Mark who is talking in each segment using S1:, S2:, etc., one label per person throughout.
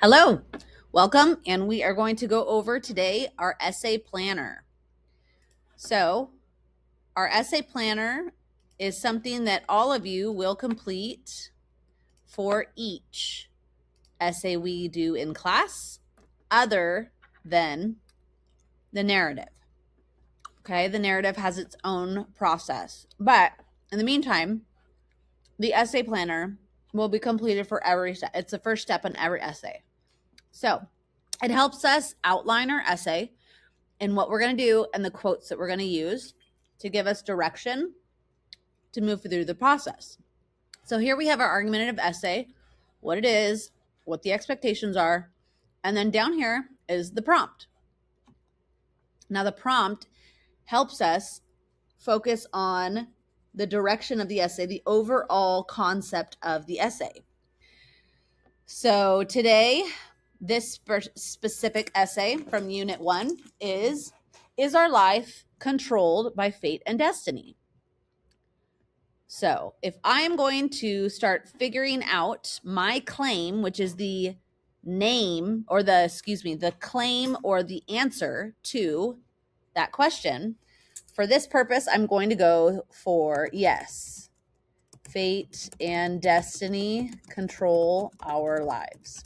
S1: Hello, welcome, and we are going to go over today our essay planner. So, our essay planner is something that all of you will complete for each essay we do in class, other than the narrative. Okay, the narrative has its own process, but in the meantime, the essay planner will be completed for every step. It's the first step in every essay. So, it helps us outline our essay and what we're going to do and the quotes that we're going to use to give us direction to move through the process. So here we have our argumentative essay, what it is, what the expectations are, and then down here is the prompt. Now the prompt helps us focus on the direction of the essay, the overall concept of the essay. So today, this specific essay from Unit 1 is our life controlled by fate and destiny? So if I am going to start figuring out my claim, which is the name or the claim or the answer to that question, for this purpose, I'm going to go for yes. Fate and destiny control our lives.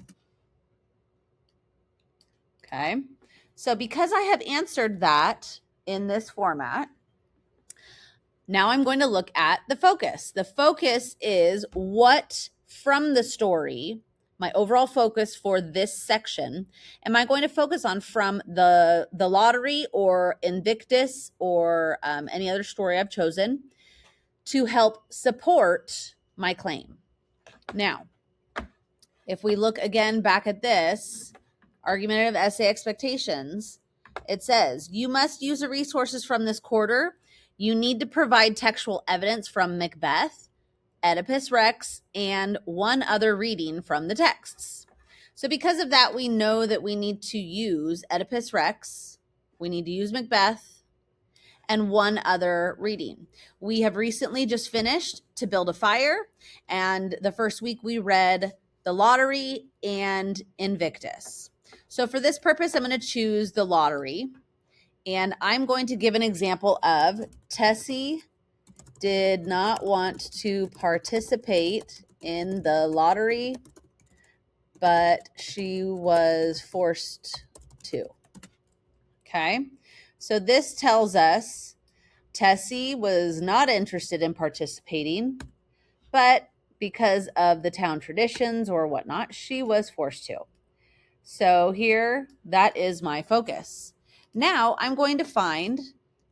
S1: Okay, so because I have answered that in this format, now I'm going to look at the focus. The focus is what from the story, my overall focus for this section, am I going to focus on from the lottery or Invictus or any other story I've chosen to help support my claim. Now, if we look again back at this, argumentative essay expectations, it says, you must use the resources from this quarter. You need to provide textual evidence from Macbeth, Oedipus Rex, and one other reading from the texts. So because of that, we know that we need to use Oedipus Rex, we need to use Macbeth, and one other reading. We have recently just finished To Build a Fire, and the first week we read The Lottery and Invictus. So for this purpose, I'm going to choose The Lottery, and I'm going to give an example of Tessie did not want to participate in the lottery, but she was forced to. Okay, so this tells us Tessie was not interested in participating, but because of the town traditions or whatnot, she was forced to. So here, that is my focus. Now I'm going to find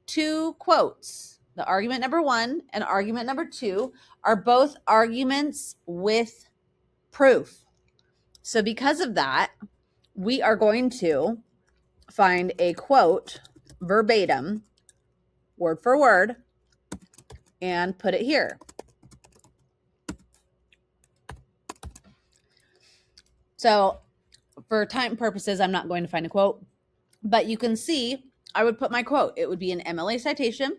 S1: two quotes. The argument number 1 and argument number 2 are both arguments with proof. So because of that, we are going to find a quote verbatim, word for word, and put it here. So for time purposes, I'm not going to find a quote, but you can see I would put my quote. It would be an MLA citation,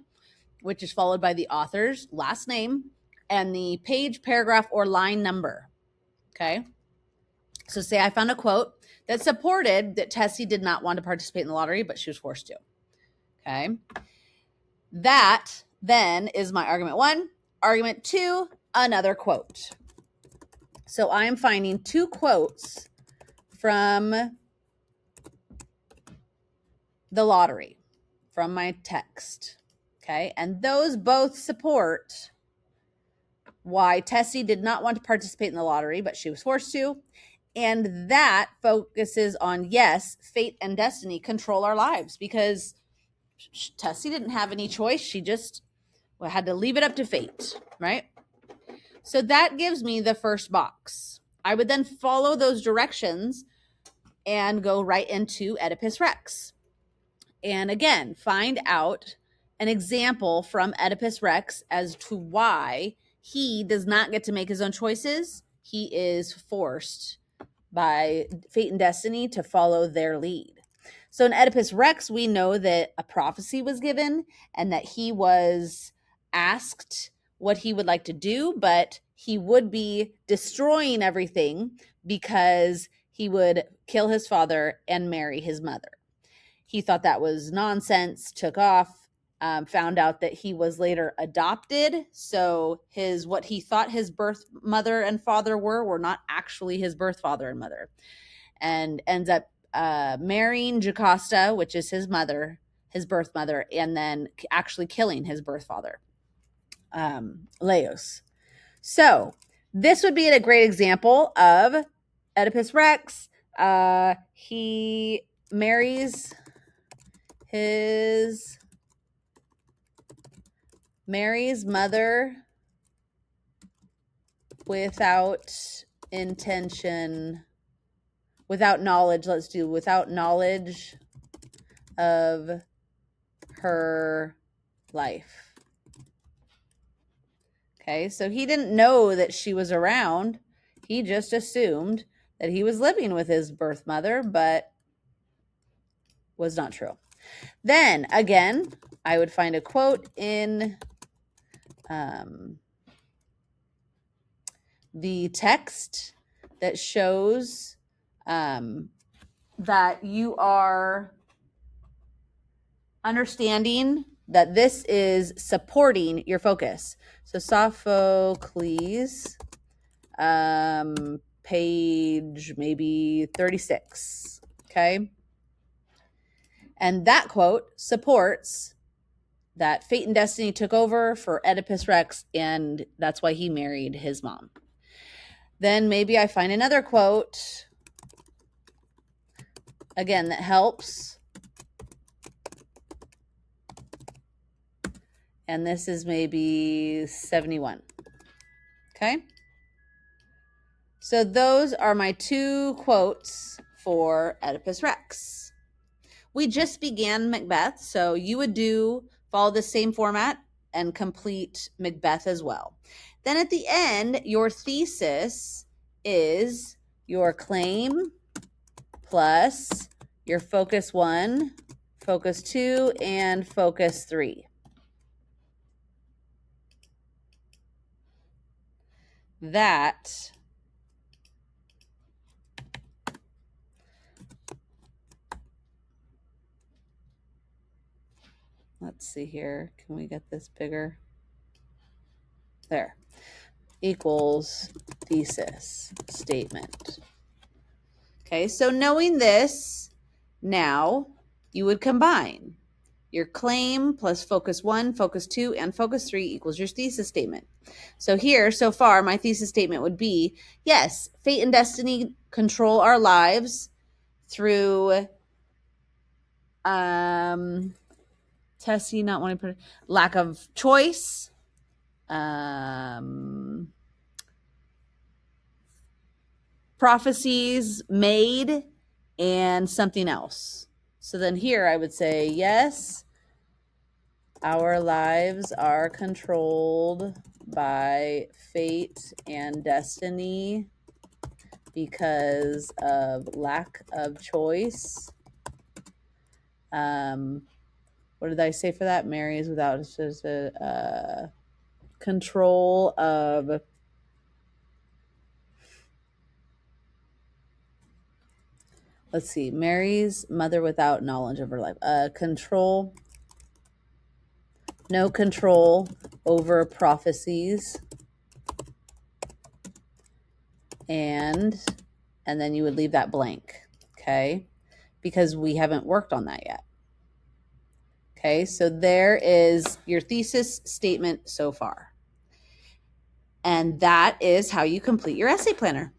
S1: which is followed by the author's last name and the page, paragraph, or line number. Okay. So say I found a quote that supported that Tessie did not want to participate in the lottery, but she was forced to. Okay. That then is my argument 1. Argument 2, another quote. So I am finding two quotes from the lottery from my text. Okay. And those both support why Tessie did not want to participate in the lottery, but she was forced to. And that focuses on, yes, fate and destiny control our lives, because Tessie didn't have any choice. She just had to leave it up to fate, right? So that gives me the first box. I would then follow those directions and go right into Oedipus Rex. And again, find out an example from Oedipus Rex as to why he does not get to make his own choices. He is forced by fate and destiny to follow their lead. So in Oedipus Rex, we know that a prophecy was given and that he was asked what he would like to do, but he would be destroying everything because he would kill his father and marry his mother. He thought that was nonsense, took off, found out that he was later adopted. So what he thought his birth mother and father were not actually his birth father and mother, and ends up marrying Jocasta, which is his mother, his birth mother, and then actually killing his birth father, Laius. So this would be a great example of Oedipus Rex. He marries mother without intention, without knowledge. Let's do without knowledge of her life. Okay, so he didn't know that she was around. He just assumed that he was living with his birth mother, but was not true. Then again, I would find a quote in the text that shows that you are understanding that this is supporting your focus. So Sophocles, page maybe 36, okay? And that quote supports that fate and destiny took over for Oedipus Rex, and that's why he married his mom. Then maybe I find another quote, again, that helps. And this is maybe 71. Okay? So those are my 2 quotes for Oedipus Rex. We just began Macbeth, so you would follow the same format and complete Macbeth as well. Then at the end, your thesis is your claim plus your focus 1, focus 2, and focus 3. That let's see here. Can we get this bigger? There. Equals thesis statement. Okay, so knowing this, now you would combine your claim plus focus 1, focus 2, and focus 3 equals your thesis statement. So here, so far, my thesis statement would be, yes, fate and destiny control our lives through Tessie not wanting to put lack of choice, prophecies made, and something else. So then here I would say, yes, our lives are controlled by fate and destiny because of lack of choice. What did I say for that? Mary is without control of let's see, Mary's mother without knowledge of her life. No control over prophecies. And then you would leave that blank, okay? Because we haven't worked on that yet. Okay, so there is your thesis statement so far. And that is how you complete your essay planner.